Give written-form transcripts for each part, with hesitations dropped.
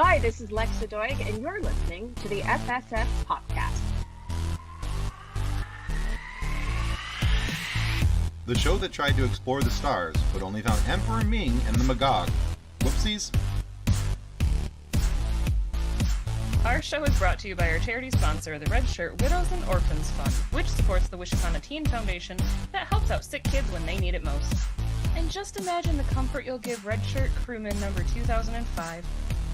Hi, this is Lexa Doig, and you're listening to the FSF Podcast. The show that tried to explore the stars, but only found Emperor Ming and the Magog. Whoopsies. Our show is brought to you by our charity sponsor, the Red Shirt Widows and Orphans Fund, which supports the Wish Upon a Teen Foundation that helps out sick kids when they need it most. And just imagine the comfort you'll give Red Shirt crewman number 2005.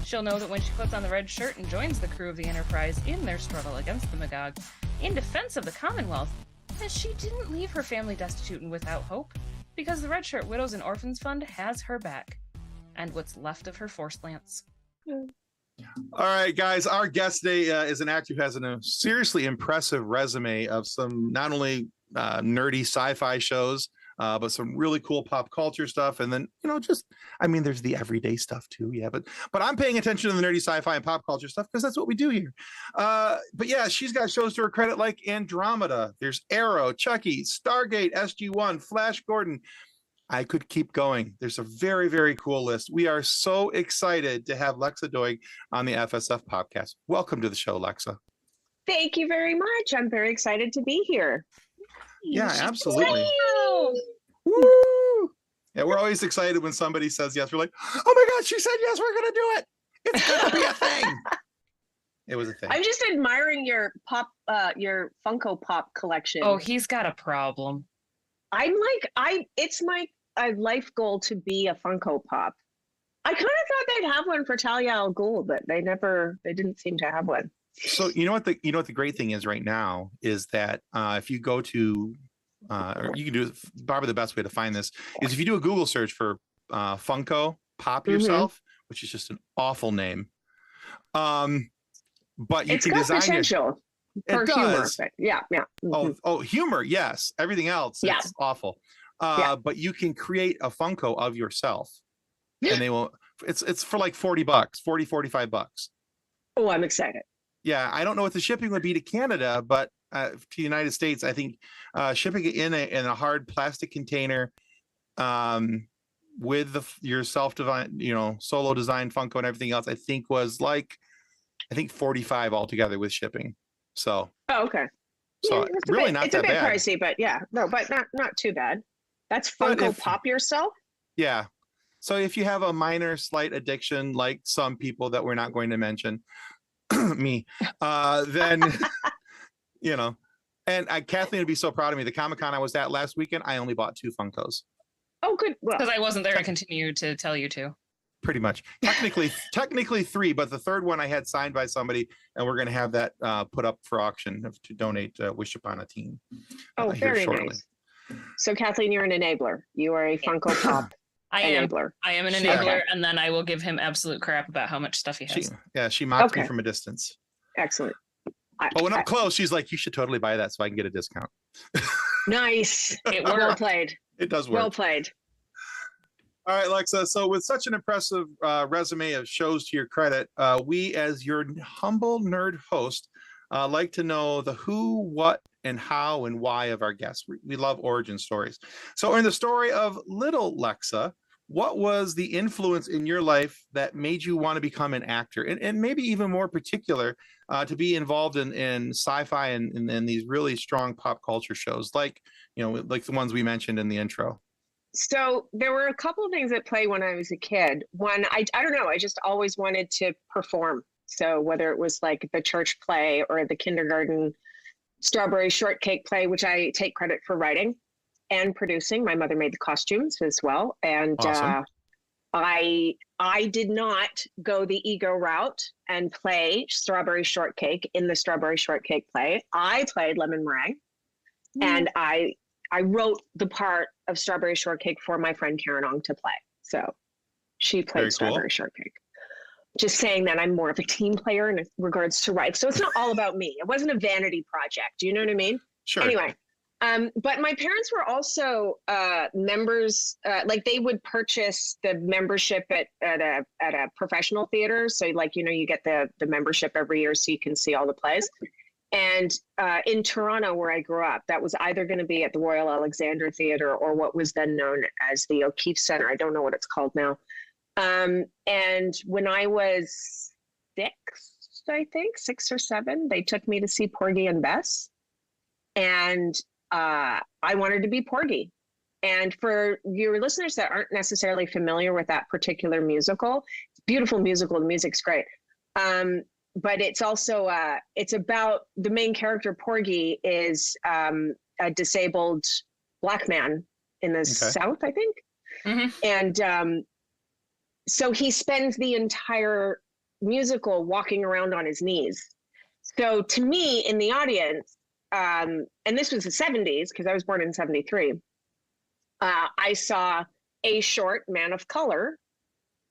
She'll know that when she puts on the red shirt and joins the crew of the Enterprise in their struggle against the Magog, in defense of the Commonwealth, that she didn't leave her family destitute and without hope, because the Red Shirt Widows and Orphans Fund has her back, and what's left of her Force Lance. All right, guys, our guest today is an actor who has a seriously impressive resume of some not only nerdy sci-fi shows, but some really cool pop culture stuff. And then, there's the everyday stuff too. Yeah, but I'm paying attention to the nerdy sci-fi and pop culture stuff because that's what we do here. But yeah, she's got shows to her credit like Andromeda. There's Arrow, Chucky, Stargate, SG-1, Flash Gordon. I could keep going. There's a very, very cool list. We are so excited to have Lexa Doig on the FSF podcast. Welcome to the show, Lexa. Thank you very much. I'm very excited to be here. Yeah, absolutely. Woo! Yeah, we're always excited when somebody says yes. We're like, oh my God, she said yes, we're going to do it. It's going to be a thing. It was a thing. I'm just admiring your Funko Pop collection. Oh, he's got a problem. It's my life goal to be a Funko Pop. I kind of thought they'd have one for Talia al Ghul, but they didn't seem to have one. So you know what the great thing is right now is that if you go to or you can do probably the best way to find this is if you do a Google search for Funko Pop yourself, which is just an awful name. But you can design potential for humor. Yeah. Mm-hmm. Oh, humor, yes. Everything else, it's awful. But you can create a Funko of yourself, and they will. It's for like $40, $45. Oh, I'm excited. Yeah, I don't know what the shipping would be to Canada, but to the United States, I think shipping it in a hard plastic container with your solo design Funko and everything else, I think was like $45 altogether with shipping. So okay. So really not that bad. It's a bit pricey, but not too bad. That's Funko Pop yourself? Yeah. So if you have a minor slight addiction, like some people that we're not going to mention, me, then and Kathleen would be so proud of me. The Comic-Con I was at last weekend, I only bought 2 Funkos. Oh, good. Because I wasn't there to continue to tell you to. Pretty much. Technically 3, but the third one I had signed by somebody, and we're going to have that put up for auction to donate Wish Upon a Teen. Oh, very nice. So, Kathleen, you're an enabler. You are a Funko Pop enabler. I am an enabler, and then I will give him absolute crap about how much stuff he has. She mocked me from a distance. Excellent. But when I'm close, she's like, you should totally buy that so I can get a discount. Nice. Well played. It does work. Well played. All right, Lexa. So with such an impressive resume of shows to your credit, we, as your humble nerd host, like to know the who, what, and how and why of our guests. We love origin stories. So in the story of little Lexa, what was the influence in your life that made you want to become an actor? And maybe even more particular, to be involved in sci-fi and these really strong pop culture shows, like the ones we mentioned in the intro. So there were a couple of things at play when I was a kid. One, I don't know, I just always wanted to perform. So whether it was like the church play or the kindergarten strawberry shortcake play, which I take credit for writing and producing. My mother made the costumes as well. And awesome. I did not go the ego route and play strawberry shortcake in the strawberry shortcake play. I played lemon meringue, and I wrote the part of strawberry shortcake for my friend Karen Ong to play. So she played strawberry shortcake. Just saying that I'm more of a team player in regards to write. So it's not all about me. It wasn't a vanity project. Do you know what I mean? Sure. Anyway, but my parents were also members. Like they would purchase the membership at a professional theater. So you get the membership every year so you can see all the plays. And in Toronto, where I grew up, that was either going to be at the Royal Alexandra Theatre or what was then known as the O'Keefe Centre. I don't know what it's called now. And when I was I think 6 or 7. They took me to see Porgy and Bess, and I wanted to be Porgy. And for your listeners that aren't necessarily familiar with that particular musical, it's a beautiful musical. The music's great. But it's also, it's about the main character, Porgy, is a disabled Black man in the South, I think. Mm-hmm. And so he spends the entire musical walking around on his knees. So to me, in the audience, and this was the 70s, because I was born in 73, I saw a short man of color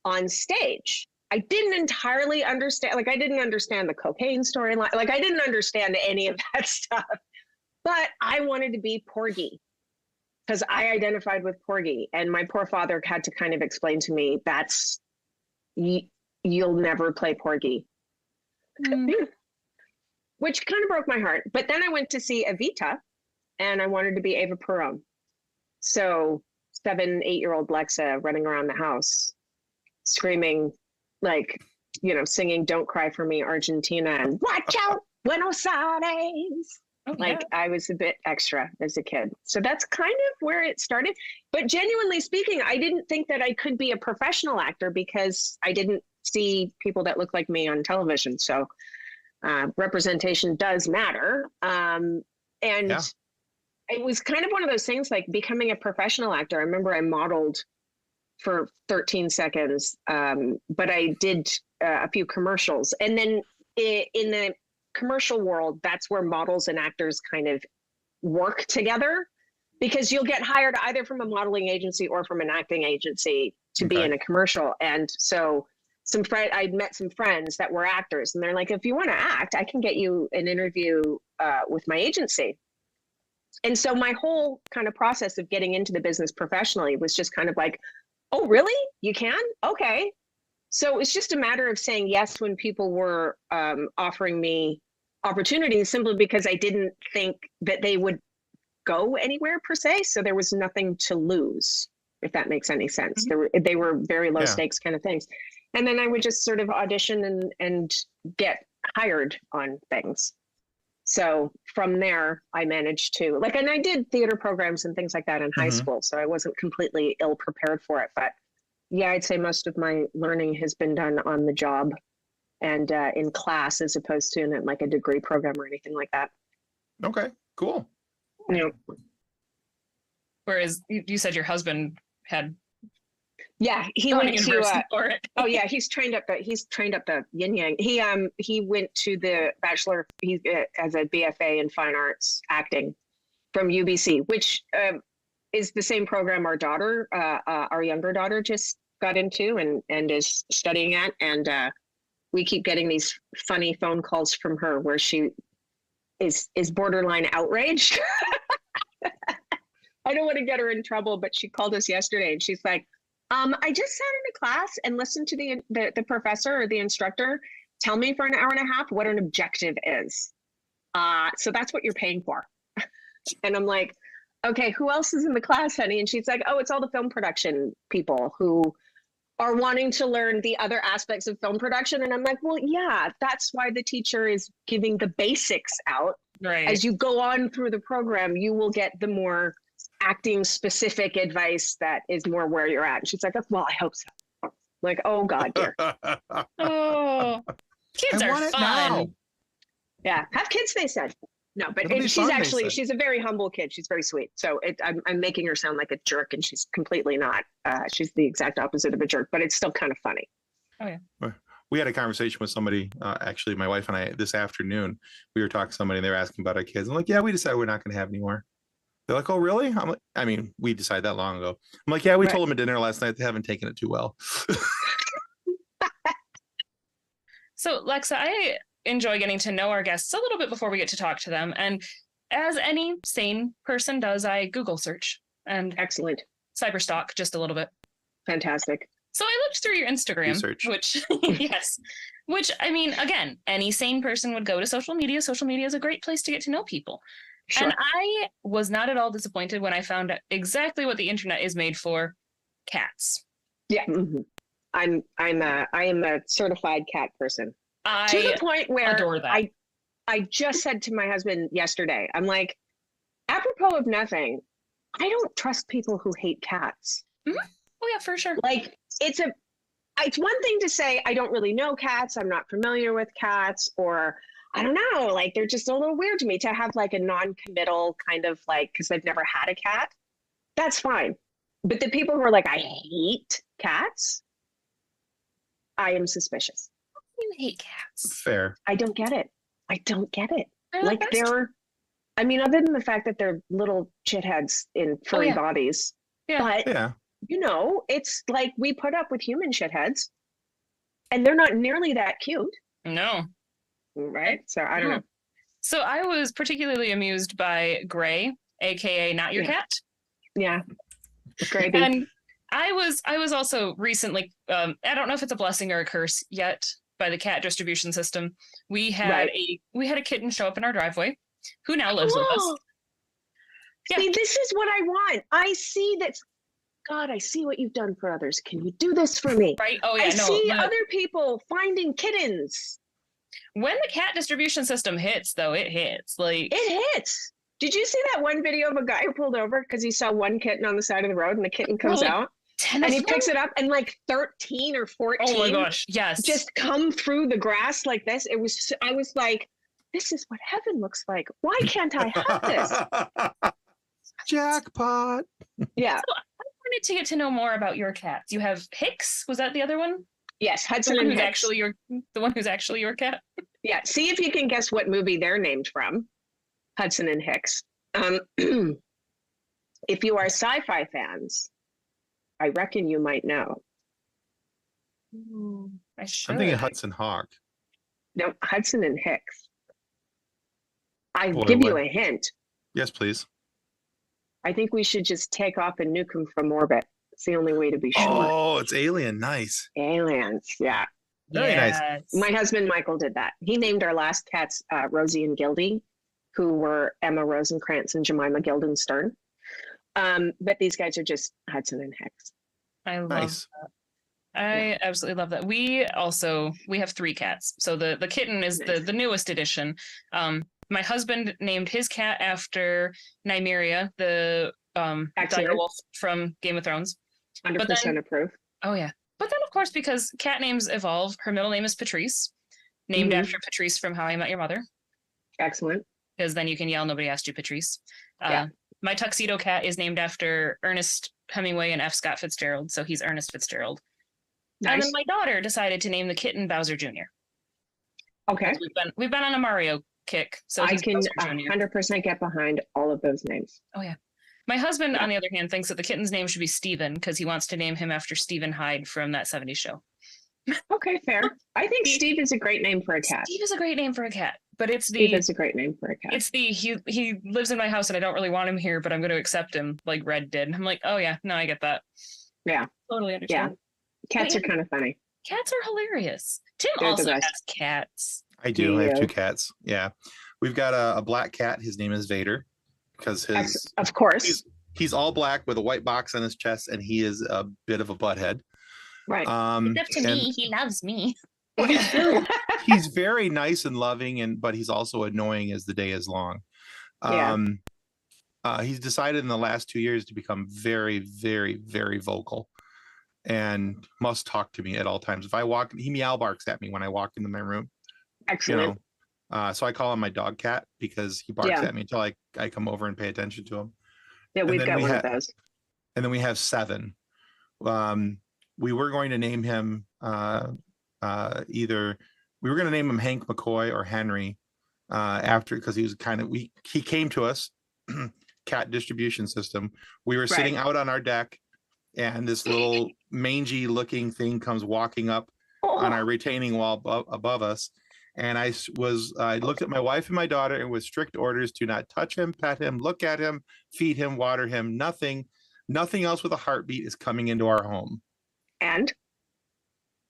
on stage. I didn't entirely understand, like, I didn't understand the cocaine storyline. Like, I didn't understand any of that stuff, but I wanted to be Porgy because I identified with Porgy. And my poor father had to kind of explain to me, you'll never play Porgy. Which kind of broke my heart. But then I went to see Evita, and I wanted to be Eva Peron. So 7-8-year-old Lexa running around the house, screaming, like, you know, singing "Don't Cry for Me, Argentina" and "Watch Out, Buenos Aires." Like, I was a bit extra as a kid. So that's kind of where it started. But genuinely speaking, I didn't think that I could be a professional actor because I didn't see people that look like me on television. So representation does matter. It was kind of one of those things, like becoming a professional actor. I remember I modeled for 13 seconds, but I did a few commercials. And then in the commercial world, that's where models and actors kind of work together, because you'll get hired either from a modeling agency or from an acting agency to be in a commercial. And so I met some friends that were actors, and they're like, if you want to act, I can get you an interview with my agency. And so my whole kind of process of getting into the business professionally was just kind of like, oh, really? You can? Okay. So it's just a matter of saying yes when people were offering me opportunities, simply because I didn't think that they would go anywhere per se. So there was nothing to lose, if that makes any sense. Mm-hmm. They were very low stakes kind of things. And then I would just sort of audition and get hired on things. So from there, I managed to, like, and I did theater programs and things like that in high school. So I wasn't completely ill prepared for it. But yeah, I'd say most of my learning has been done on the job and in class, as opposed to in like a degree program or anything like that. Okay, cool. Yeah. Whereas you said your husband had. Yeah, he went to. For it. Oh yeah, he's trained up the yin yang. He went to the bachelor. He's as a BFA in fine arts acting from UBC, which is the same program our younger daughter just got into and is studying at. And we keep getting these funny phone calls from her where she is borderline outraged. I don't want to get her in trouble, but she called us yesterday and she's like, I just sat in a class and listened to the professor or the instructor tell me for an hour and a half what an objective is. So that's what you're paying for. And I'm like, okay, who else is in the class, honey? And she's like, oh, it's all the film production people who are wanting to learn the other aspects of film production. And I'm like, well, yeah, that's why the teacher is giving the basics out. Right. As you go on through the program, you will get the more acting specific advice that is more where you're at. And she's like, well, I hope so. I'm like, oh God, dear. Oh, kids are fun. Now. Yeah, have kids, they said. No, but she's a very humble kid. She's very sweet. So I'm making her sound like a jerk, and she's completely not. She's the exact opposite of a jerk, but it's still kind of funny. Oh yeah. We had a conversation with somebody, actually, my wife and I, this afternoon. We were talking to somebody, and they were asking about our kids. I'm like, yeah, we decided we're not going to have any more. They're like, oh, really? I'm like, I mean, we decided that long ago. I'm like, yeah, we told them at dinner last night. They haven't taken it too well. So, Lexa, I enjoy getting to know our guests a little bit before we get to talk to them. And as any sane person does, I Google search and excellent cyberstalk just a little bit. Fantastic. So I looked through your Instagram, which, yes, which, I mean, again, any sane person would go to social media. Social media is a great place to get to know people. Sure. And I was not at all disappointed when I found out exactly what the internet is made for: cats. Yeah. Mm-hmm. I am a certified cat person. To the point where adore that. I just said to my husband yesterday, I'm like, apropos of nothing, I don't trust people who hate cats. Mm-hmm. Oh yeah, for sure. Like it's one thing to say, I don't really know cats. I'm not familiar with cats, or I don't know, like they're just a little weird to me. To have like a non-committal kind of like, because I've never had a cat, that's fine. But the people who are like, I hate cats, I am suspicious. You hate cats. Fair. I don't get it. They're Like the best. I mean, other than the fact that they're little shitheads in furry bodies, Yeah. but Yeah. you know, it's like we put up with human shitheads, and they're not nearly that cute, No. right? So I don't know. So I was particularly amused by Gray, aka Not Your Cat. Yeah, gravy. And I was also recently, I don't know if it's a blessing or a curse yet, by the cat distribution system. We had a kitten show up in our driveway, who now lives with us. Yeah. See, this is what I want. I see that. God, I see what you've done for others. Can you do this for me? Right? Oh yeah, I no. see other people finding kittens. When the cat distribution system hits, though, it hits. Like It hits. Did you see that one video of a guy who pulled over because he saw one kitten on the side of the road, and the kitten comes out and he picks it up, and like 13 or 14 oh my gosh, yes, just come through the grass like this. I was like, this is what heaven looks like. Why can't I have this? Jackpot. Yeah. So I wanted to get to know more about your cats. You have Hicks. Was that the other one? Yes, The Hudson one and who's Hicks. actually your cat. Yeah. See if you can guess what movie they're named from. Hudson and Hicks. If you are sci-fi fans, I reckon you might know. I should. I'm thinking Hudson Hawk. No, Hudson and Hicks. I Boy, give you what? a hint. Yes, please. I think we should just take off and nuke them from orbit. It's the only way to be sure. Oh, it's Alien. Nice. Aliens, yeah. Very nice. Yes. My husband Michael did that. He named our last cats Rosie and Gildy, who were Emma Rosencrantz and Jemima Guildenstern. But these guys are just Hudson and Hicks. I love Nice. that. I absolutely love that. We have 3 cats. So the kitten is Nice. the newest addition. My husband named his cat after Nymeria, the dire wolf from Game of Thrones. 100% approve. Oh yeah. But then of course, because cat names evolve, her middle name is Patrice, named Mhm. after Patrice from How I Met Your Mother. Excellent. Because then you can yell, nobody asked you, Patrice. Yeah. My tuxedo cat is named after Ernest Hemingway and F. Scott Fitzgerald, so he's Ernest Fitzgerald. And Nice. then my daughter decided to name the kitten Bowser Jr. Okay. We've been on a Mario kick, so I he's can Bowser Jr. 100% get behind all of those names. Oh yeah. My husband, on the other hand, thinks that the kitten's name should be Steven because he wants to name him after Stephen Hyde from that 70s show. Okay, fair. I think Steve is a great name for a cat. Steve is a great name for a cat, but it's Steve is a great name for a cat. it's the he lives in my house and I don't really want him here, but I'm going to accept him like Red did. I'm like, oh yeah, no, I get that. Yeah. Totally understand. Cats But are kind of funny. Cats are hilarious. Tim They're the also best. has cats. I do. I have Yeah. 2 cats. Yeah. We've got a black cat. His name is Vader because Of course. he's all black with a white box on his chest, and he is a bit of a butthead. Right. Except to me, he loves me. He's very nice and loving, but he's also annoying as the day is long. Yeah. He's decided in the last 2 years to become very, very, very vocal and must talk to me at all times. If I walk, he meow barks at me when I walk into my room. Excellent. So I call him my dog cat because he barks Yeah. at me until I come over and pay attention to him. Yeah, and we've then got we one ha- of those. And then we have 7. We were going to name him either we were going to name him Hank McCoy or Henry after, because he was he came to us cat distribution system. We were sitting out on our deck, and this little mangy looking thing comes walking up on our retaining wall above us. And I looked at my wife and my daughter, and with strict orders to not touch him, pet him, look at him, feed him, water him, nothing else with a heartbeat is coming into our home. And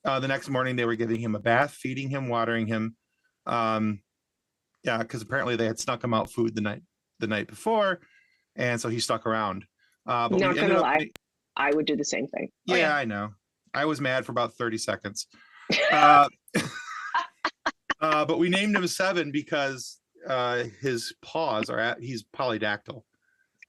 The next morning they were giving him a bath, feeding him, watering him. Because apparently they had snuck him out food the night before, and so he stuck around. But not we gonna lie, I would do the same thing. Yeah, I know. I was mad for about 30 seconds. But we named him Seven because his paws he's polydactyl.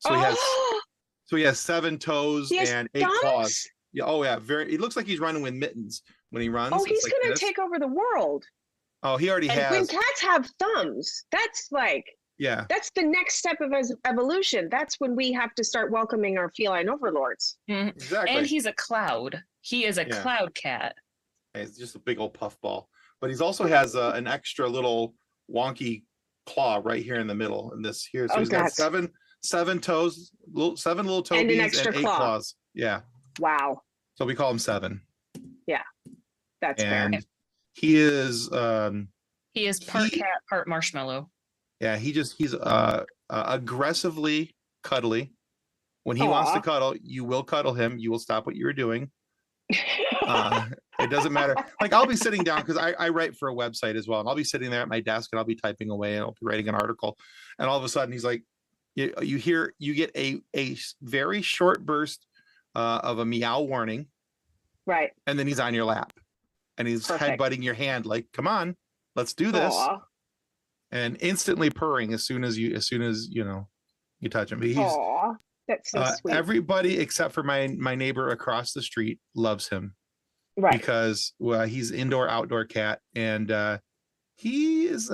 So he has 7 toes and 8 claws. Yeah. Oh yeah. It looks like he's running with mittens when he runs. Oh, he's like going to take over the world. Oh, he already has. When cats have thumbs, that's like, yeah, that's the next step of evolution. That's when we have to start welcoming our feline overlords. Mm-hmm. Exactly. And he's a cloud. He is a cloud cat. It's just a big old puffball. But he's also has an extra little wonky claw right here in the middle. And this here, so he's got seven toes, 7 little toes, and 8 claws. Yeah. Wow. So we call him Seven. Yeah, that's fair. He is part cat, part marshmallow. Yeah, he's aggressively cuddly. When he wants to cuddle, you will cuddle him. You will stop what you're doing. It doesn't matter. Like I'll be sitting down because I write for a website as well, and I'll be sitting there at my desk and I'll be typing away and I'll be writing an article, and all of a sudden he's like, you get a very short burst of a meow warning, right? And then he's on your lap, and he's headbutting your hand like, "Come on, let's do this," and instantly purring as soon as you touch him. But he's that's so sweet. Everybody except for my neighbor across the street loves him, right? Because he's indoor outdoor cat, and he is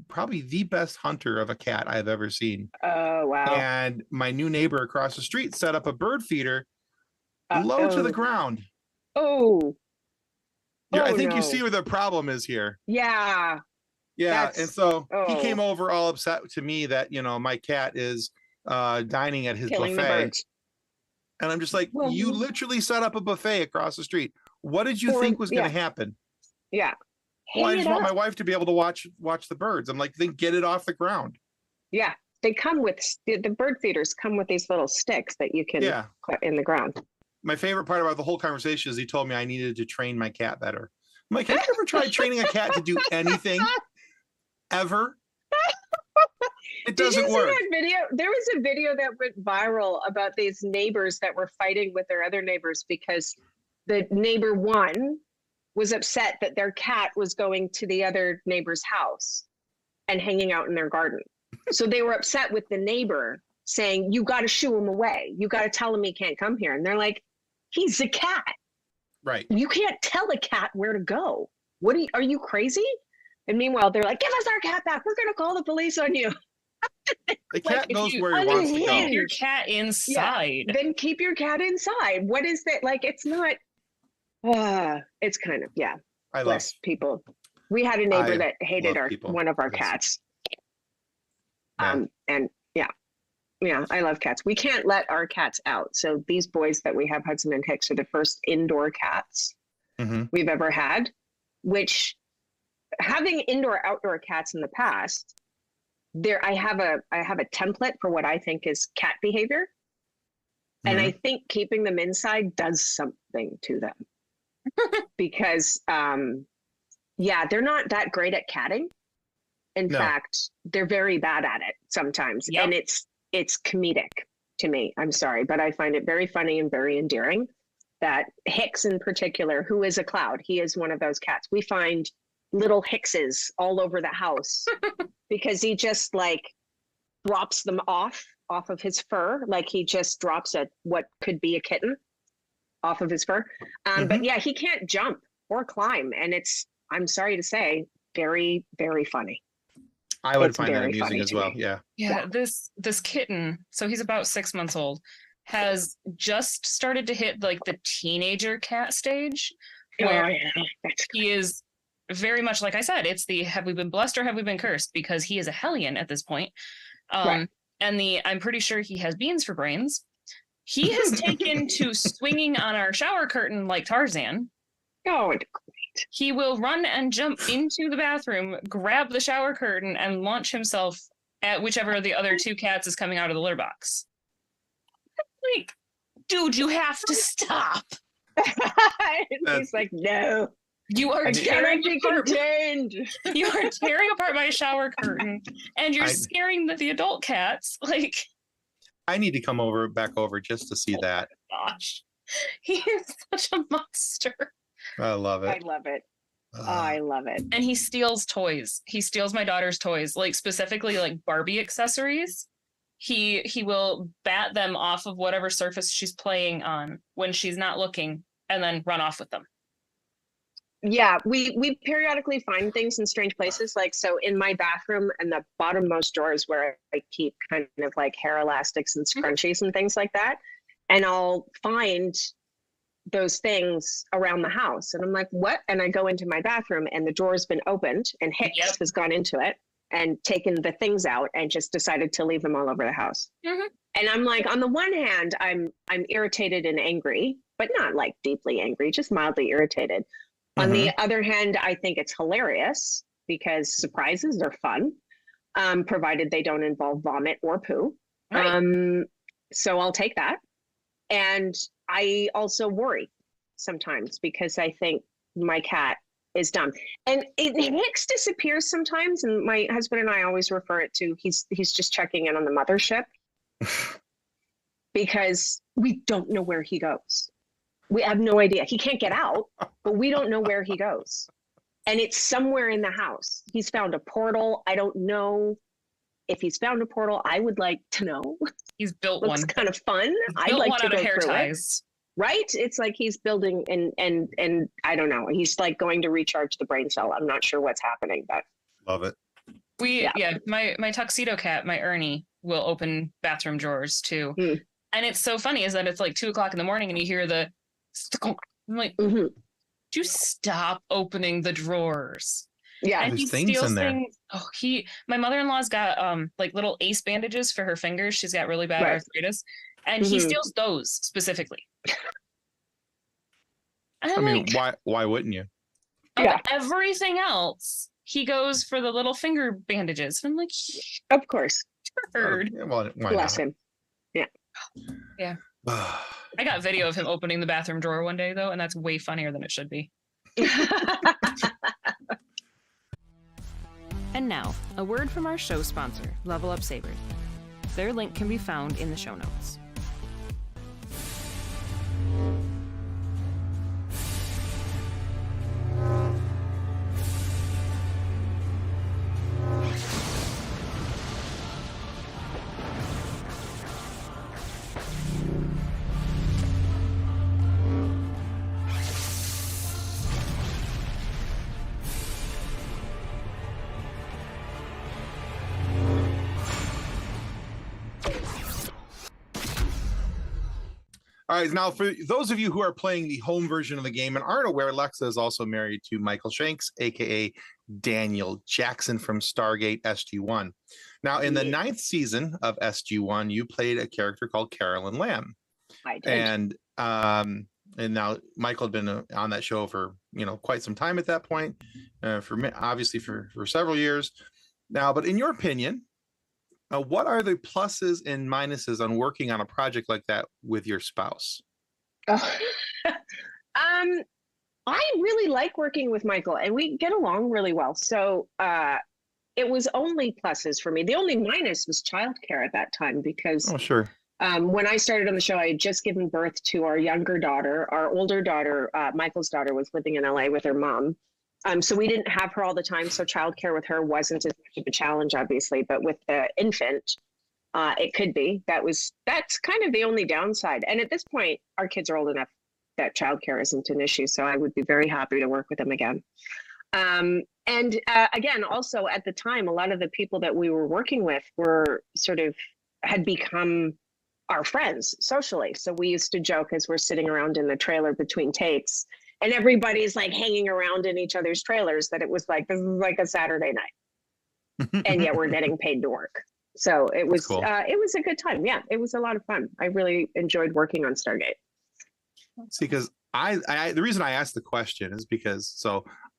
probably the best hunter of a cat I've ever seen. Oh wow! And my new neighbor across the street set up a bird feeder low to the ground. Oh. Yeah, I think you see where the problem is here. Yeah. Yeah, and so he came over all upset to me that my cat is dining at his buffet, and I'm just like, you literally set up a buffet across the street. What did you think was going to happen? Yeah. Well, I just want my wife to be able to watch the birds. I'm like, then get it off the ground. Yeah, they come with the bird feeders come with these little sticks that you can put in the ground. My favorite part about the whole conversation is he told me I needed to train my cat better. I'm like, have you ever tried training a cat to do anything ever? It doesn't work. That video? There was a video that went viral about these neighbors that were fighting with their other neighbors because the neighbor one was upset that their cat was going to the other neighbor's house and hanging out in their garden. So they were upset with the neighbor saying, you got to shoo him away. You got to tell him he can't come here. And they're like, he's a cat. Right. You can't tell a cat where to go. Are you crazy? And meanwhile, they're like, give us our cat back. We're going to call the police on you. The cat knows where he wants to go. Keep your cat inside. Yeah, then keep your cat inside. What is that? Like, it's not, it's kind of, I love people. We had a neighbor that hated one of our cats. And yeah, I love cats. We can't let our cats out. So these boys that we have, Hudson and Hicks, are the first indoor cats we've ever had, which having indoor outdoor cats in the past, I have a template for what I think is cat behavior. And I think keeping them inside does something to them because, they're not that great at catting. In fact, they're very bad at it sometimes. Yep. And it's comedic to me. I'm sorry, but I find it very funny and very endearing that Hicks in particular, who is a cloud, he is one of those cats. We find little Hickses all over the house because he just like drops them off of his fur. Like he just drops what could be a kitten off of his fur. But yeah, he can't jump or climb. And I'm sorry to say, very, very funny. I would find that amusing as well. Yeah. This kitten, so he's about 6 months old, has just started to hit like the teenager cat stage where he is very much, like I said, it's the have we been blessed or have we been cursed, because he is a hellion at this point. And I'm pretty sure he has beans for brains. He has taken to swinging on our shower curtain like Tarzan. Oh, he will run and jump into the bathroom, grab the shower curtain, and launch himself at whichever of the other 2 cats is coming out of the litter box. Like, dude, you have to stop. He's like, no. You are tearing apart. You are tearing apart my shower curtain, and you're scaring the adult cats. Like, I need to come back over just to see that. Gosh, he is such a monster. I love it. I love it. Oh, I love it. And he steals toys. He steals my daughter's toys, like specifically like Barbie accessories. He will bat them off of whatever surface she's playing on when she's not looking and then run off with them. Yeah, we periodically find things in strange places. Like, so in my bathroom and the bottommost drawer is where I keep kind of like hair elastics and scrunchies and things like that. And I'll find those things around the house. And I'm like, what? And I go into my bathroom and the drawer's been opened and Hicks has gone into it and taken the things out and just decided to leave them all over the house. And I'm like, on the one hand, I'm irritated and angry, but not like deeply angry, just mildly irritated. On the other hand, I think it's hilarious because surprises are fun, provided they don't involve vomit or poo. Right. So I'll take that. And I also worry sometimes because I think my cat is dumb. And Hicks disappears sometimes, and my husband and I always refer it to he's just checking in on the mothership because we don't know where he goes. We have no idea. He can't get out, but we don't know where he goes. And it's somewhere in the house. He's found a portal. I don't know if he's found a portal. I would like to know. He's built one. It's kind of fun. I'd like to go through it. Right? It's like he's building and I don't know. He's like going to recharge the brain cell. I'm not sure what's happening, but love it. My tuxedo cat, my Ernie, will open bathroom drawers too. And it's so funny is that it's like 2:00 in the morning and you hear the I'm like, do you stop opening the drawers? Yeah, and there's things in there. Oh, my mother-in-law's got like little ace bandages for her fingers. She's got really bad arthritis, and he steals those specifically. I mean, why wouldn't you? Everything else, he goes for the little finger bandages. And I'm like, of course. Well, bless him. Yeah. Yeah. I got video of him opening the bathroom drawer one day, though, and that's way funnier than it should be. And now, a word from our show sponsor, Level Up Sabers. Their link can be found in the show notes. All right, now for those of you who are playing the home version of the game and aren't aware, Lexa is also married to Michael Shanks, aka Daniel Jackson from Stargate SG-1. Now, in the 9th season of SG-1, you played a character called Carolyn Lam. I did. And now Michael had been on that show for quite some time at that point, obviously for several years now. But in your opinion, what are the pluses and minuses on working on a project like that with your spouse? I really like working with Michael, and we get along really well. So it was only pluses for me. The only minus was childcare at that time because when I started on the show, I had just given birth to our younger daughter. Our older daughter, Michael's daughter, was living in LA with her mom. So we didn't have her all the time. So childcare with her wasn't as much of a challenge, obviously, but with the infant, it could be. That's kind of the only downside. And at this point, our kids are old enough that childcare isn't an issue. So I would be very happy to work with them again. And again, also at the time, a lot of the people that we were working with had become our friends socially. So we used to joke as we're sitting around in the trailer between takes, and everybody's like hanging around in each other's trailers, that it was like, this is like a Saturday night. And yet we're getting paid to work. So it was cool. It was a good time. Yeah, it was a lot of fun. I really enjoyed working on Stargate. See, because the reason I asked the question is because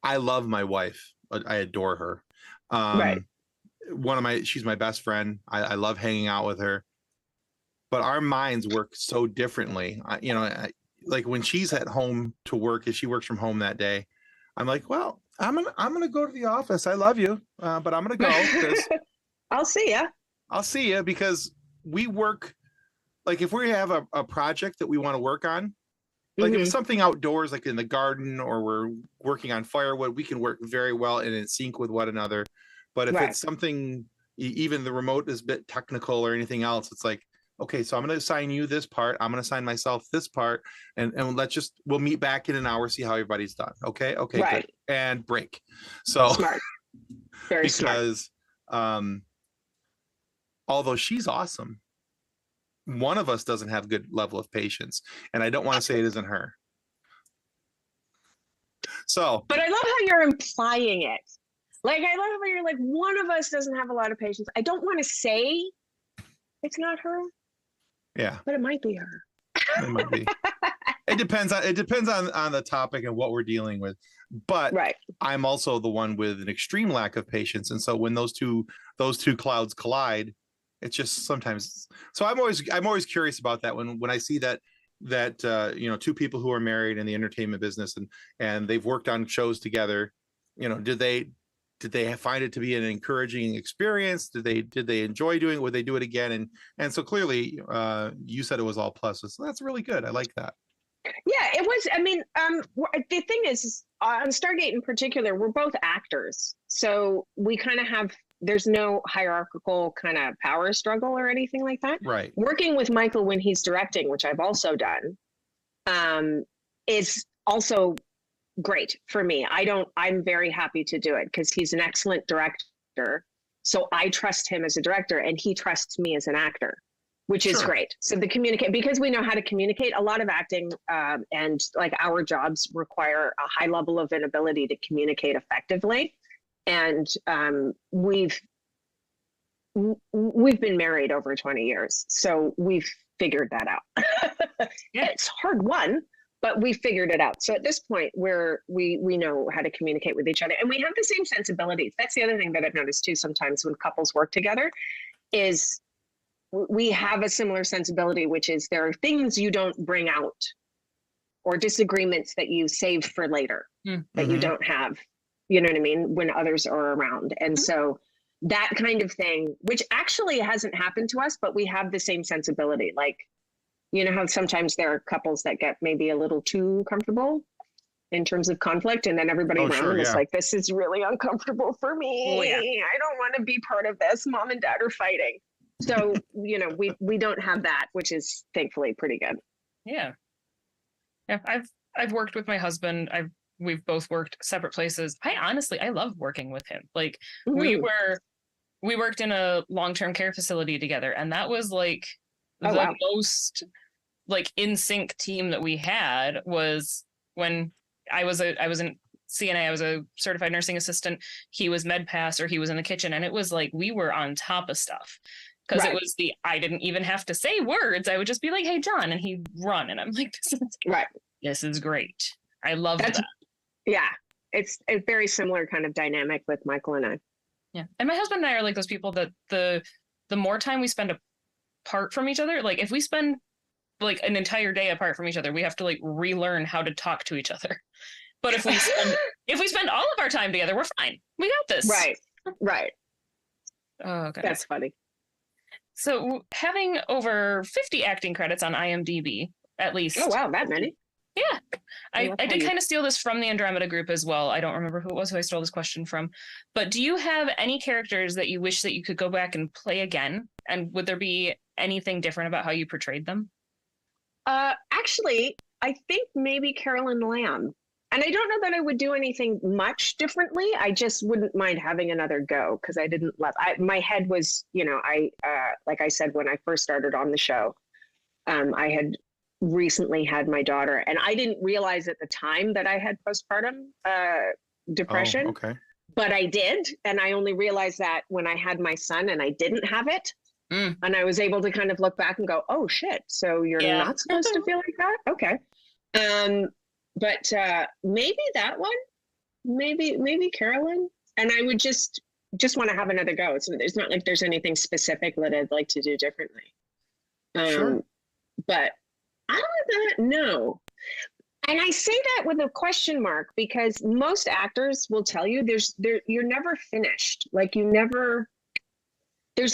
I love my wife. I adore her. Right. She's my best friend. I love hanging out with her. But our minds work so differently. Like when she's at home to work, if she works from home that day, I'm like, well, I'm gonna go to the office. I love you, but I'm gonna go because I'll see ya. I'll see you because we work. Like if we have a project that we want to work on, Like if it's something outdoors, like in the garden, or we're working on firewood, we can work very well and in sync with one another. But if it's something, even the remote is a bit technical or anything else, it's like, okay, so I'm going to assign you this part. I'm going to assign myself this part, and we'll meet back in an hour, see how everybody's done. Okay, good. And break. So smart, very because, although she's awesome, one of us doesn't have good level of patience, and I don't want to say it isn't her. So, but I love how you're implying it. Like, I love how you're like, one of us doesn't have a lot of patience. I don't want to say it's not her. Yeah, but it might be her. It might be. It depends on the topic and what we're dealing with. But I'm also the one with an extreme lack of patience, and so when those two clouds collide, it's just sometimes. So I'm always curious about that when I see that two people who are married in the entertainment business and they've worked on shows together. Did they find it to be an encouraging experience? Did they enjoy doing it? Would they do it again? And so clearly, you said it was all pluses. So that's really good. I like that. Yeah, it was. I mean, the thing is, on Stargate in particular, we're both actors, so we kind of have. There's no hierarchical kind of power struggle or anything like that. Right. Working with Michael when he's directing, which I've also done, is also great for me. I'm very happy to do it because he's an excellent director. So I trust him as a director and he trusts me as an actor, which is great. So because we know how to communicate, a lot of acting and like our jobs require a high level of an ability to communicate effectively. And we've been married over 20 years. So we've figured that out. It's hard won, but we figured it out. So at this point we know how to communicate with each other and we have the same sensibilities. That's the other thing that I've noticed too, sometimes when couples work together is we have a similar sensibility, which is there are things you don't bring out or disagreements that you save for later that you don't have, you know what I mean, when others are around. And so that kind of thing, which actually hasn't happened to us, but we have the same sensibility. Like, you know how sometimes there are couples that get maybe a little too comfortable in terms of conflict, and then everybody around is like, this is really uncomfortable for me. Oh, yeah. I don't want to be part of this. Mom and dad are fighting. So, we don't have that, which is thankfully pretty good. Yeah. Yeah. I've worked with my husband. We've both worked separate places. I love working with him. Like we worked in a long-term care facility together, and that was like most like in sync team that we had was when I was in CNA, I was a certified nursing assistant. He was med pass, or he was in the kitchen, and it was like we were on top of stuff. Because it was I didn't even have to say words. I would just be like, "Hey, John," and he'd run, and I'm like, "This is great. I love that." Yeah, it's a very similar kind of dynamic with Michael and I. Yeah, and my husband and I are like those people that the more time we spend apart from each other, like if we spend like an entire day apart from each other, we have to like relearn how to talk to each other. But if we spend all of our time together, we're fine. We got this. Right. Oh, okay. That's funny. So having over 50 acting credits on IMDb, at least. Oh wow, that many. Yeah, I did kind of steal this from the Andromeda group as well. I don't remember who it was who I stole this question from. But do you have any characters that you wish that you could go back and play again? And would there be anything different about how you portrayed them? Actually, I think maybe Carolyn Lam. And I don't know that I would do anything much differently. I just wouldn't mind having another go because I didn't love. My head was, like I said when I first started on the show, I had recently had my daughter, and I didn't realize at the time that I had postpartum depression. Oh, okay. But I did, and I only realized that when I had my son and I didn't have it. And I was able to kind of look back and go, oh shit, so you're not supposed to feel like that? Okay. But maybe that one, maybe Carolyn, and I would just want to have another go. It's not like there's anything specific that I'd like to do differently. Sure. But I don't know. And I say that with a question mark because most actors will tell you you're never finished. Like there's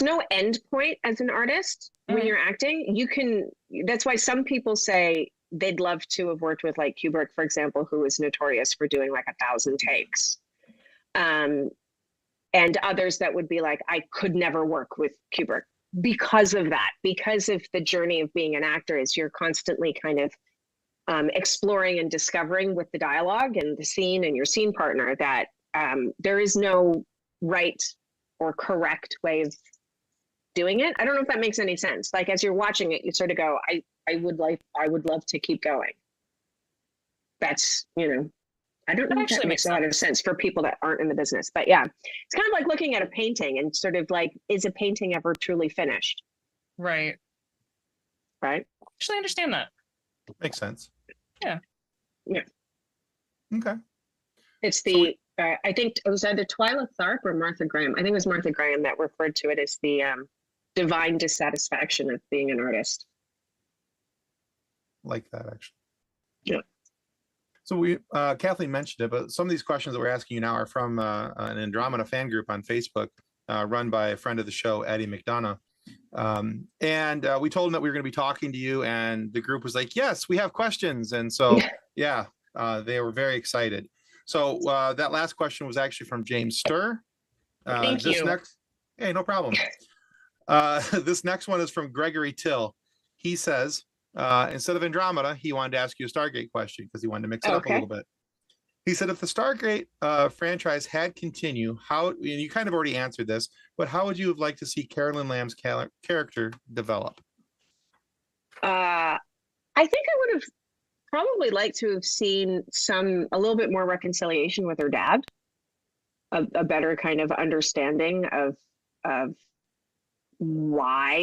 no end point as an artist when you're acting. That's why some people say they'd love to have worked with like Kubrick, for example, who is notorious for doing like 1,000 takes. And others that would be like, I could never work with Kubrick because of that, because of the journey of being an actor is you're constantly kind of exploring and discovering with the dialogue and the scene and your scene partner that there is no right or correct way of doing it. I don't know if that makes any sense. Like as you're watching it, you sort of go, I would love to keep going. That's, I don't know if that makes a lot of sense for people that aren't in the business, but yeah, it's kind of like looking at a painting and sort of like, is a painting ever truly finished? Right. Actually, I understand that. Makes sense. Yeah. Okay. It's I think it was either Twyla Tharp or Martha Graham. I think it was Martha Graham that referred to it as the divine dissatisfaction of being an artist. Like that, actually. Yeah. So Kathleen mentioned it, but some of these questions that we're asking you now are from an Andromeda fan group on Facebook, run by a friend of the show, Eddie McDonough. And we told him that we were going to be talking to you, and the group was like, yes, we have questions. And so, they were very excited. So that last question was actually from James Sturr. Thank you. Hey, no problem. This next one is from Gregory Till. He says, instead of Andromeda, he wanted to ask you a Stargate question because he wanted to mix it up a little bit. He said, if the Stargate franchise had continued, and you kind of already answered this, but how would you have liked to see Carolyn Lam's character develop? I think I would have probably liked to have seen a little bit more reconciliation with her dad, a better kind of understanding of why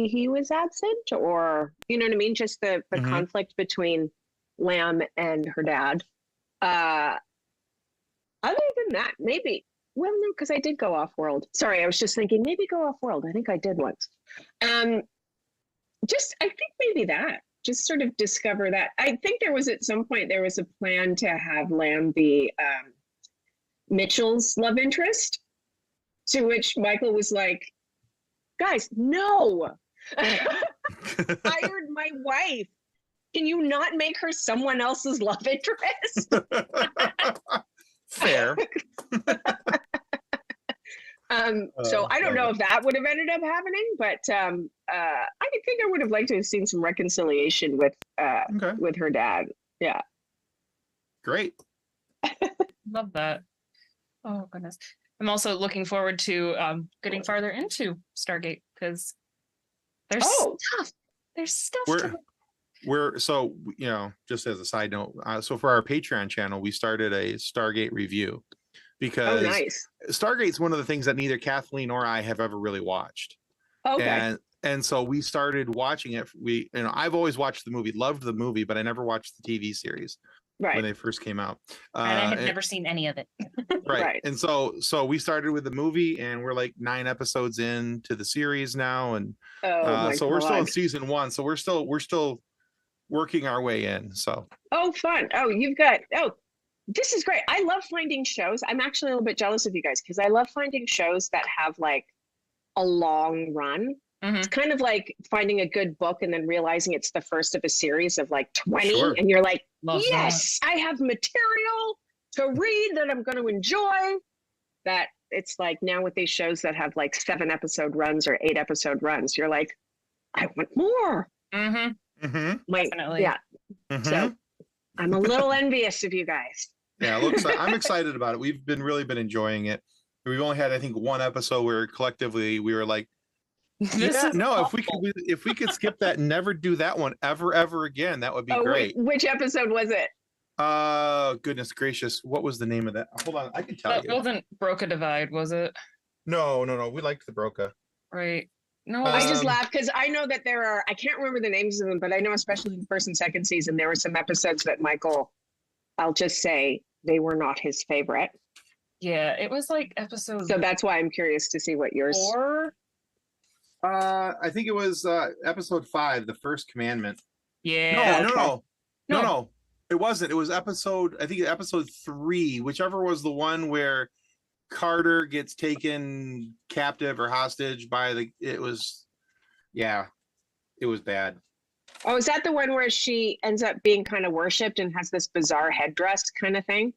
he was absent, or you know what I mean, just the conflict between Lam and her dad. Other than that, maybe, well, no, because I did go off world. Sorry, I was just thinking maybe go off world. I think I did once. I think maybe that, just sort of discover that. I think there was at some point there was a plan to have Lam be Mitchell's love interest, to which Michael was like, guys, no. Hired my wife. Can you not make her someone else's love interest? Fair. So I don't know if that would have ended up happening, but I think I would have liked to have seen some reconciliation with her dad. Yeah. Great. Love that. Oh goodness. I'm also looking forward to getting farther into Stargate because there's stuff. There's stuff. So, just as a side note, so for our Patreon channel, we started a Stargate review because Stargate's one of the things that neither Kathleen or I have ever really watched. Okay. And so we started watching it. I've always watched the movie, loved the movie, but I never watched the TV series when they first came out. And I had never seen any of it. Right. And so we started with the movie, and we're like 9 episodes into the series now, and so we're still in season 1. So we're still working our way in. So fun. This is great. I love finding shows. I'm actually a little bit jealous of you guys because I love finding shows that have like a long run. It's kind of like finding a good book and then realizing it's the first of a series of like 20, and you're like, yes, I have material to read that I'm going to enjoy. That it's like now with these shows that have like 7-episode runs or 8-episode runs, you're like, I want more. Definitely. Yeah. So I'm a little envious of you guys. Yeah, I'm excited about it. We've really been enjoying it. We've only had, I think, 1 episode where collectively we were like, if we could skip that and never do that one ever again, that would be great. Which episode was it? Goodness gracious, what was the name of that? Hold on, I can tell you. That wasn't Broca Divide, was it? No, we liked the Broca. Right. No, I just laughed because I know that there are, I can't remember the names of them, but I know especially in the first and second season, there were some episodes that Michael, I'll just say, they were not his favorite. Yeah, it was like episode. So that's why I'm curious to see what yours. 4? I think it was episode 5, the first commandment. Yeah. No. It wasn't. It was episode 3, whichever was the one where Carter gets taken captive or hostage by it was bad. Oh, is that the one where she ends up being kind of worshipped and has this bizarre headdress kind of thing?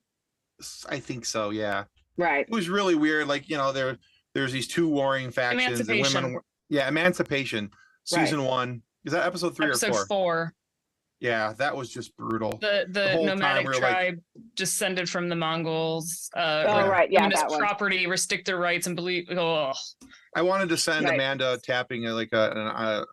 I think so. Yeah. Right. It was really weird. Like, there's these two warring factions and women. Yeah. Emancipation. Season Right. 1. Is that episode 3 or 4? Episode 4. Yeah. That was just brutal. The whole nomadic time we were tribe descended from the Mongols. Right. Yeah. Feminist That one. property, restrict their rights, and believe. Oh, I wanted to send Right. Amanda tapping an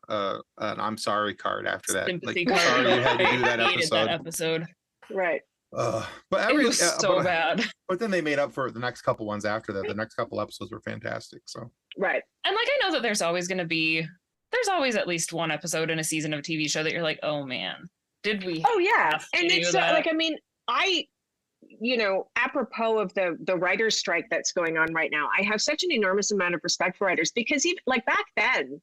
I'm sorry card after that. sympathy Like, card. sorry you had to do that I hated that episode. episode. Right. But It was so bad. But then they made up for it the next couple ones after that. The next couple episodes were fantastic. So Right. And like, I know that there's always at least one episode in a season of a TV show that you're like, oh man, did we? Oh yeah. have to And do it's that? like, I mean, apropos of the writer's strike that's going on right now, I have such an enormous amount of respect for writers, because even like back then,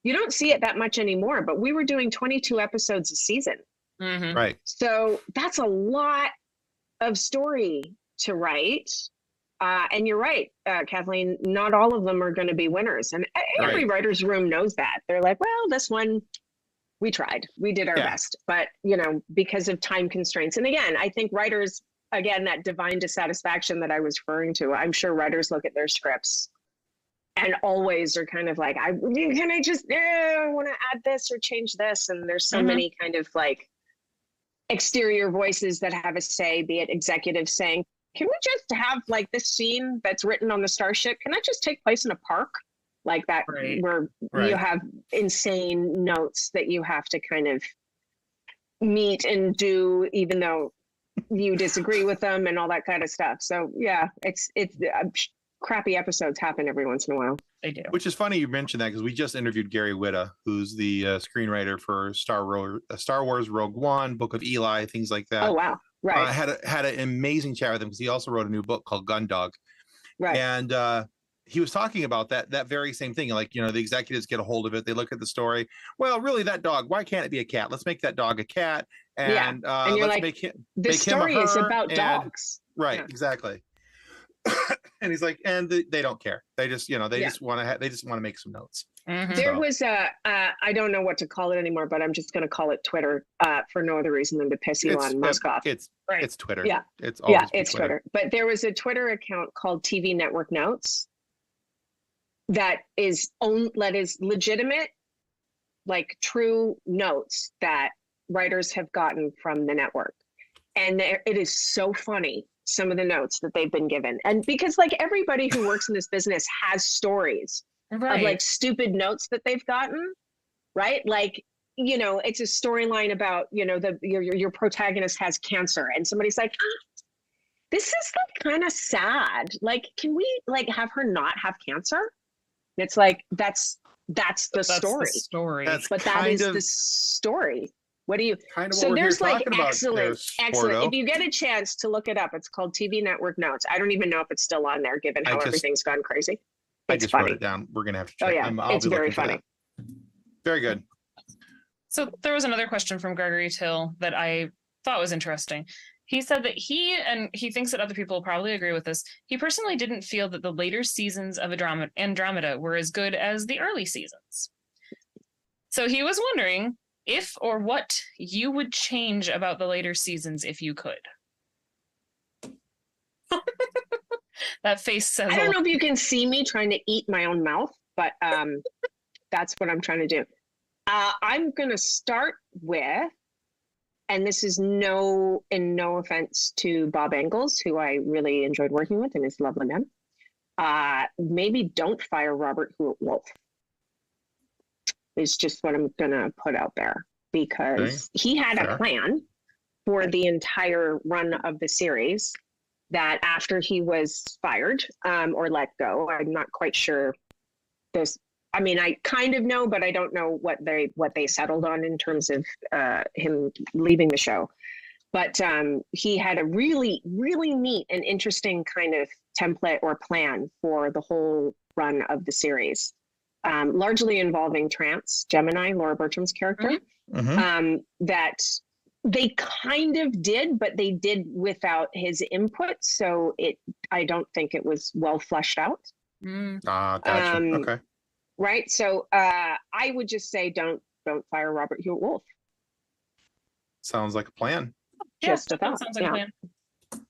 you don't see it that much anymore, but we were doing 22 episodes a season. Mhm. right. So that's a lot of story to write. And you're right, Kathleen, not all of them are going to be winners. And every writer's room knows that. They're like, well, this one, we tried, we did our best, but because of time constraints. And again, I think writers, again, that divine dissatisfaction that I was referring to, I'm sure writers look at their scripts and always are kind of like, I want to add this or change this. And there's so many kind of like exterior voices that have a say, be it executives saying, can we just have like this scene that's written on the starship? Can that just take place in a park? Like that, where you have insane notes that you have to kind of meet and do, even though you disagree with them and all that kind of stuff. So yeah, it's crappy episodes happen every once in a while. They do. Which is funny you mentioned that, because we just interviewed Gary Whitta, who's the screenwriter for Star Wars Rogue One, Book of Eli, things like that. Oh wow, right. I had an amazing chat with him, because he also wrote a new book called Gundog. Right. And he was talking about that very same thing. Like, the executives get a hold of it, they look at the story. Well, really, that dog, why can't it be a cat? Let's make that dog a cat. And, and you're let's like, make him. The story is about dogs. Right, exactly. And he's like, and they don't care. They just, just want to make some notes. Mhm. There was I don't know what to call it anymore, but I'm just going to call it Twitter for no other reason than to piss Elon Musk off. It's Twitter. Yeah. It's Twitter. But there was a Twitter account called TV Network Notes that is legitimate, like true notes that writers have gotten from the network. And it is so funny, some of the notes that they've been given. And because like everybody who works in this business has stories of like stupid notes that they've gotten, right? Like, it's a storyline about, your protagonist has cancer and somebody's like, this is like kind of sad. Like, can we like have her not have cancer? And it's like, that's the story. But that is the story. What do you? Kind of so there's like excellent. Porto. If you get a chance to look it up, it's called TV Network Notes. I don't even know if it's still on there, given how everything's gone crazy. I just wrote it down. We're gonna have to check. Oh yeah, it's very funny. Very good. So there was another question from Gregory Till that I thought was interesting. He said that he thinks that other people will probably agree with this. He personally didn't feel that the later seasons of Andromeda were as good as the early seasons. So he was wondering if or what you would change about the later seasons if you could. That face says I don't know if you can see me trying to eat my own mouth, but that's what I'm trying to do. I'm going to start with, and this is no offense to Bob Engels, who I really enjoyed working with and is a lovely man. Maybe don't fire Robert Wolf. Is just what I'm going to put out there, because he had a plan for the entire run of the series that after he was fired or let go, I'm not quite sure this. I mean, I kind of know, but I don't know what they settled on in terms of him leaving the show. But he had a really, really neat and interesting kind of template or plan for the whole run of the series, largely involving trans Gemini, Laura Bertram's character, that they kind of did, but they did without his input. So I don't think it was well fleshed out. Gotcha. Okay. Right. So I would just say don't fire Robert Hewitt Wolf. Sounds like a plan. Just a that thought. sounds like a plan.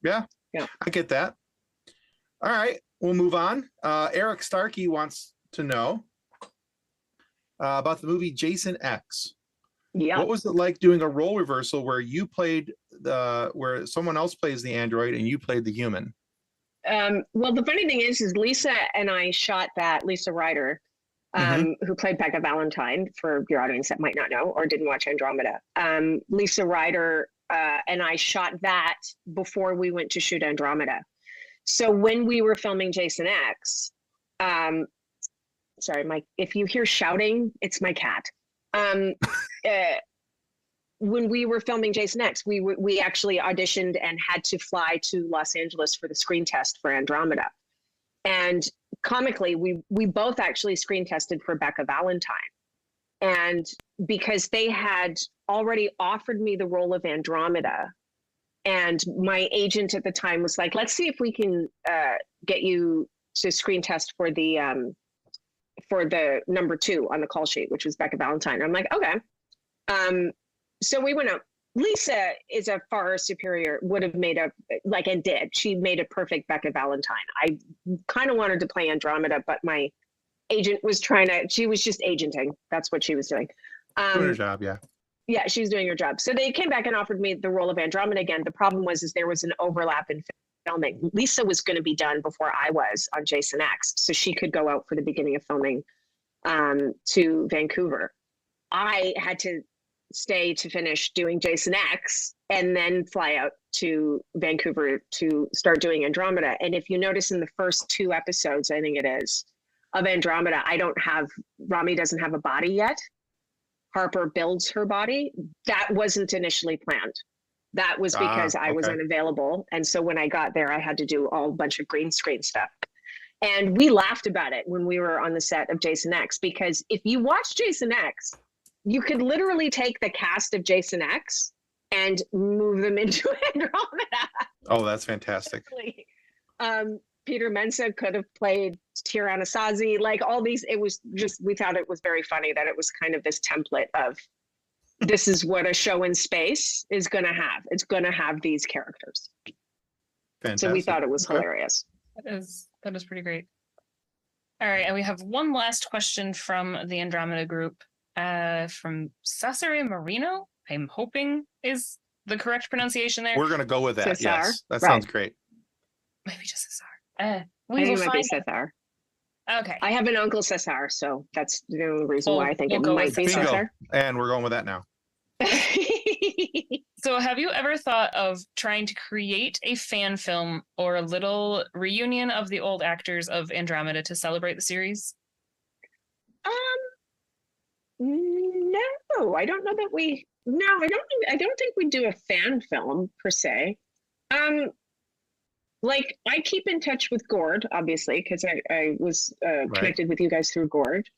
Yeah. Yeah. I get that. All right. We'll move on. Eric Starkey wants to know about the movie Jason X. Yeah. What was it like doing a role reversal where you played where someone else plays the android and you played the human? Well, the funny thing is Lisa and I shot that, Lisa Ryder, who played Becca Valentine, for your audience that might not know or didn't watch Andromeda. Lisa Ryder and I shot that before we went to shoot Andromeda. So when we were filming Jason X, sorry, if you hear shouting, it's my cat. When we were filming Jason X, we actually auditioned and had to fly to Los Angeles for the screen test for Andromeda. And comically, we both actually screen tested for Becca Valentine. And because they had already offered me the role of Andromeda, and my agent at the time was like, let's see if we can get you to screen test for the number 2 on the call sheet, which was Becca Valentine. I'm like, okay. So we went out. Lisa is a far superior, would have made and did. She made a perfect Becca Valentine. I kind of wanted to play Andromeda, but my agent was she was just agenting. That's what she was doing. Doing her job, yeah. Yeah, she was doing her job. So they came back and offered me the role of Andromeda again. The problem was there was an overlap in filming. Lisa was going to be done before I was on Jason X, so she could go out for the beginning of filming to Vancouver. I had to stay to finish doing Jason X and then fly out to Vancouver to start doing Andromeda. And if you notice in the first 2 episodes, I think it is, of Andromeda, Rommie doesn't have a body yet. Harper builds her body. That wasn't initially planned. That was because I was unavailable. And so when I got there, I had to do a bunch of green screen stuff. And we laughed about it when we were on the set of Jason X, because if you watch Jason X, you could literally take the cast of Jason X and move them into Andromeda. Oh, that's fantastic. Peter Mensah could have played Tiranasazi, like all these. It was just, we thought it was very funny that it was kind of this template of, this is what a show in space is going to have. It's going to have these characters. Fantastic. So we thought it was hilarious. That is pretty great. All right, and we have one last question from the Andromeda group, from Cesare Marino. I'm hoping is the correct pronunciation there. We're going to go with that. Cesar? Yes, that sounds great. Maybe just Cesar. We will find Cesar. Okay. I have an uncle Cesar, so that's the only reason why I think we'll it go might with be Bingo. Cesar. And we're going with that now. So have you ever thought of trying to create a fan film or a little reunion of the old actors of Andromeda to celebrate the series? No, I don't know that we. No, I don't think we do a fan film per se. Like I keep in touch with Gord, obviously, because I was connected with you guys through Gord,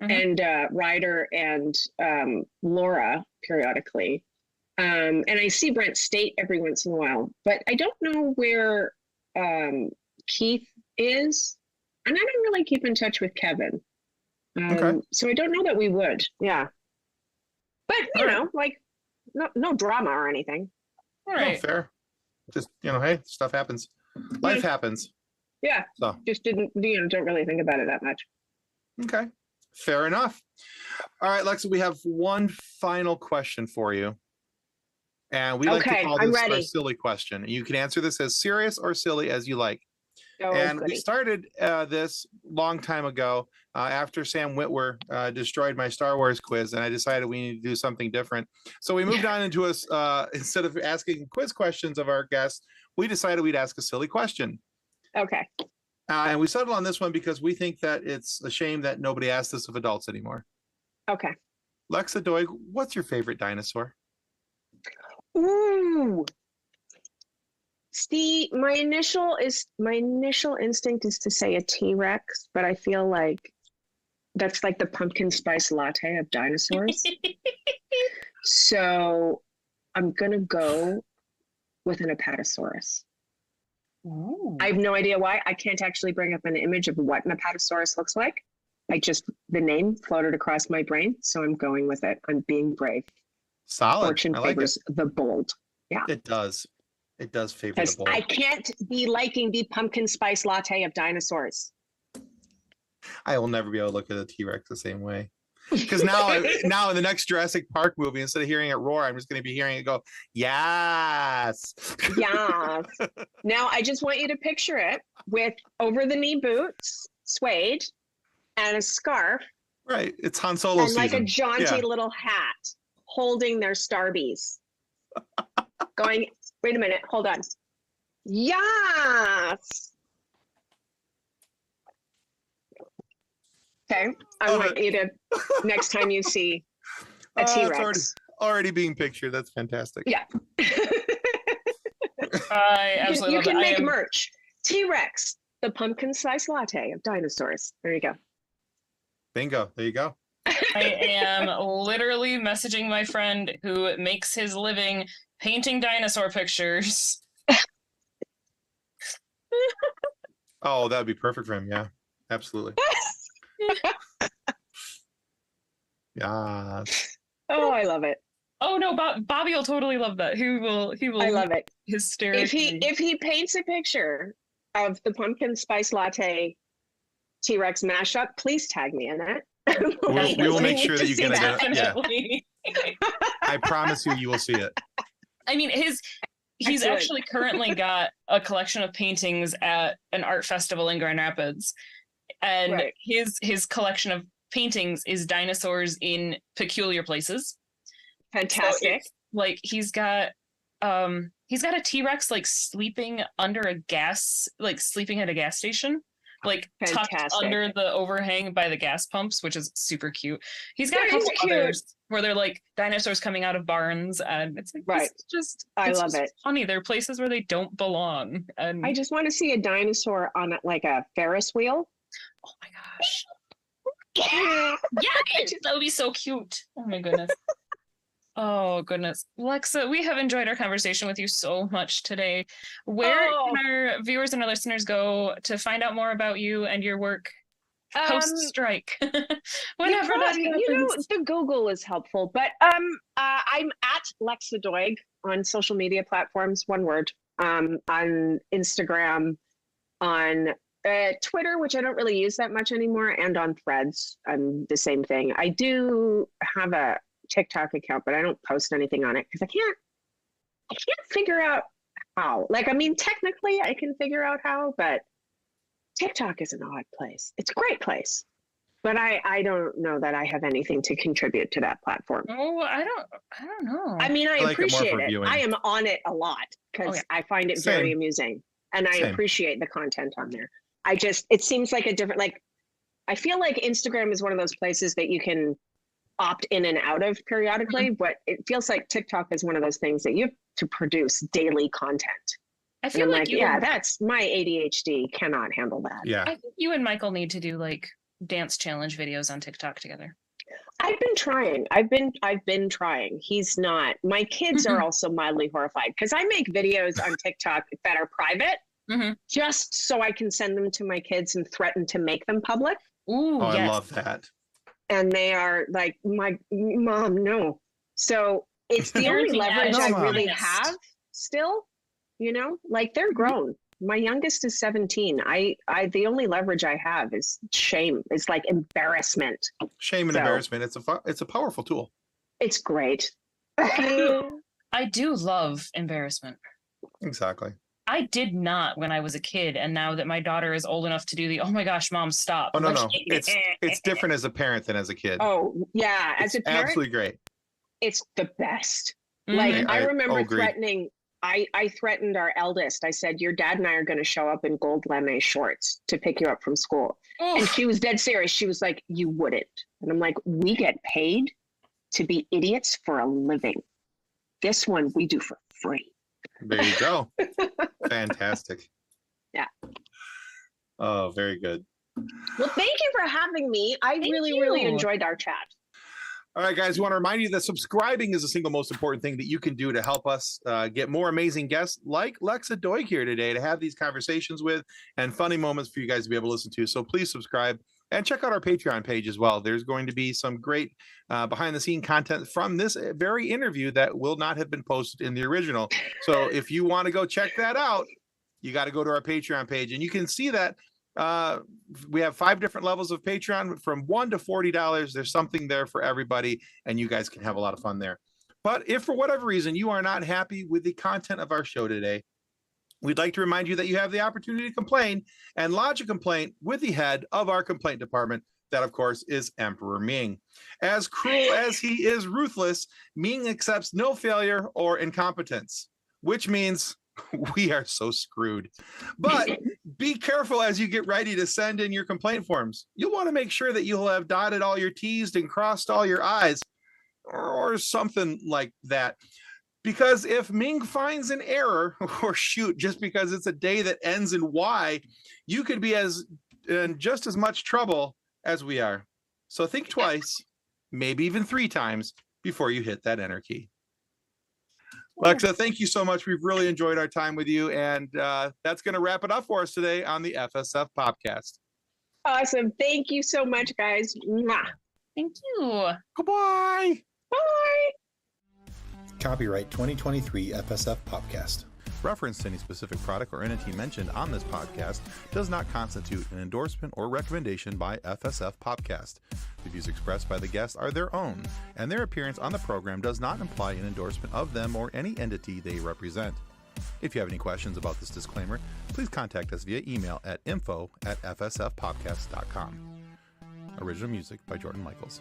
and Ryder and Laura periodically. And I see Brent State every once in a while, but I don't know where Keith is, and I don't really keep in touch with Kevin. So I don't know that we would. Yeah, but you know, like no drama or anything. All right, No, fair. Just hey, stuff happens. Life happens. Yeah. So just don't really think about it that much. Okay, fair enough. All right, Lexa, we have one final question for you. And we like to call this our silly question. You can answer this as serious or silly as you like. Oh, and goody. we started this long time ago after Sam Witwer destroyed my Star Wars quiz, and I decided we need to do something different. So we moved on into instead of asking quiz questions of our guests, we decided we'd ask a silly question. Okay. And we settled on this one because we think that it's a shame that nobody asks this of adults anymore. Okay. Lexa Doig, what's your favorite dinosaur? Ooh. See, my initial instinct is to say a T-Rex, but I feel like that's like the pumpkin spice latte of dinosaurs. So I'm gonna go with an Apatosaurus. Ooh. I have no idea why. I can't actually bring up an image of what an Apatosaurus looks like. The name floated across my brain, so I'm going with it. I'm being brave. Solid. Fortune I like favors the bold. Yeah. it. It does. It does favor the Because bold. I can't be liking the pumpkin spice latte of dinosaurs. I will never be able to look at a T-Rex the same way. Because now in the next Jurassic Park movie, instead of hearing it roar, I'm just going to be hearing it go, yes. Yeah. Now I just want you to picture it with over-the-knee boots, suede, and a scarf, Right. It's Han Solo and season. like a jaunty Yeah. little hat, holding their Starbies. Going, wait a minute, hold on. Yes. Okay. I want you to, next time you see a It's T-Rex. already being pictured. That's fantastic. Yeah. I absolutely You love can it. make merch. T-Rex, the pumpkin spice latte of dinosaurs. There you go. Bingo. There you go. I am literally messaging my friend who makes his living painting dinosaur pictures. Oh, that would be perfect for him. Yeah. Absolutely. Yeah. Oh, I love it. Oh no, Bobby will totally love that. He will I love it. hysterically. If he paints a picture of the pumpkin spice latte T-Rex mashup, please tag me in it. We will make sure that you get it. Yeah. Definitely. I promise you will see it. I mean, he's Excellent. actually currently got a collection of paintings at an art festival in Grand Rapids, and Right. his collection of paintings is dinosaurs in peculiar places. Fantastic. So it's, like he's got a T-Rex like sleeping under a sleeping at a gas station, like tucked Fantastic. under the overhang by the gas pumps, which is super cute. He's got That a couple is cute. others where they're like dinosaurs coming out of barns, and it's like Right. it's just I it's love just it. funny. There are places where they don't belong, and I just want to see a dinosaur on like a Ferris wheel. oh my gosh, Yeah. yeah, that would be so cute. Oh my goodness. Oh goodness, Lexa, we have enjoyed our conversation with you so much today. Where Oh. can our viewers and our listeners go to find out more about you and your work post strike? Whenever that happens. The Google is helpful, but I'm at Lexa Doig on social media platforms, one word, on Instagram, on Twitter, which I don't really use that much anymore, and on Threads. I'm the same thing. I do have a TikTok account, but I don't post anything on it because I can't figure out how. Like, I mean, technically I can figure out how, but TikTok is an odd place. It's a great place, but I don't know that I have anything to contribute to that platform. Oh, I don't know. I mean, I I like it more appreciate for it. viewing. I am on it a lot because Oh, yeah. I find it very Same. amusing, and I Same. appreciate the content on there. It seems like a different, like, I feel like Instagram is one of those places that you can opt in and out of periodically, but it feels like TikTok is one of those things that you have to produce daily content. I And feel I'm like like, you yeah, and, that's my ADHD cannot handle that. Yeah. I think you and Michael need to do like dance challenge videos on TikTok together. I've been trying. I've been trying. He's not. My kids are also mildly horrified because I make videos on TikTok that are private, Mhm. just so I can send them to my kids and threaten to make them public. Ooh, Oh, yes. I love that. And they are like, my mom, no. So it's the only Parenting leverage at I its really finest. have still, like they're grown. My youngest is 17. I the only leverage I have is shame. It's like embarrassment. Shame and So- embarrassment. It's a powerful tool. It's great. I do love embarrassment. Exactly. I did not when I was a kid, and now that my daughter is old enough to do the "oh my gosh, mom, stop!" Oh no, like, no. It's different as a parent than as a kid. Oh yeah, as It's a parent, absolutely great. it's the best. Mhm. Like I I remember agree. threatening. I threatened our eldest. I said, "Your dad and I are going to show up in gold lame shorts to pick you up from school." And Oof. she was dead serious. She was like, "You wouldn't." And I'm like, "We get paid to be idiots for a living. This one we do for free." There you go. Fantastic. Yeah. Oh, very good. Well, thank you for having me. I Thank really you. enjoyed our chat. All right, guys, we want to remind you that subscribing is the single most important thing that you can do to help us get more amazing guests like Lexa Doig here today to have these conversations with and funny moments for you guys to be able to listen to. So please subscribe. And check out our Patreon page as well. There's going to be some great behind the scene content from this very interview that will not have been posted in the original. So if you want to go check that out, you got to go to our Patreon page, and you can see that we have 5 different levels of Patreon from $1 to $40. There's something there for everybody, and you guys can have a lot of fun there. But if for whatever reason you are not happy with the content of our show today, we'd like to remind you that you have the opportunity to complain and lodge a complaint with the head of our complaint department. That, of course, is Emperor Ming. As cruel as he is ruthless, Ming accepts no failure or incompetence, which means we are so screwed. But be careful as you get ready to send in your complaint forms. You'll want to make sure that you'll have dotted all your T's and crossed all your I's, or something like that. Because if Ming finds an error, or shoot, just because it's a day that ends in Y, you could be in just as much trouble as we are. So think twice, maybe even 3 times before you hit that enter key. Lexa, thank you so much. We've really enjoyed our time with you. And that's going to wrap it up for us today on the FSF Podcast. Awesome. Thank you so much, guys. Mwah. Thank you. Goodbye. Bye. Copyright 2023 FSF Podcast. Reference to any specific product or entity mentioned on this podcast does not constitute an endorsement or recommendation by FSF Podcast. The views expressed by the guests are their own, and their appearance on the program does not imply an endorsement of them or any entity they represent. If you have any questions about this disclaimer, please contact us via email at info@fsfpodcast.com. Original music by Jordan Michaels.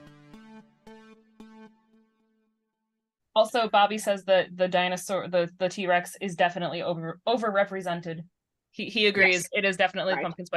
Also, Bobby says that the dinosaur, the T-Rex, is definitely overrepresented. He agrees. Yes. It is definitely Right. pumpkin spice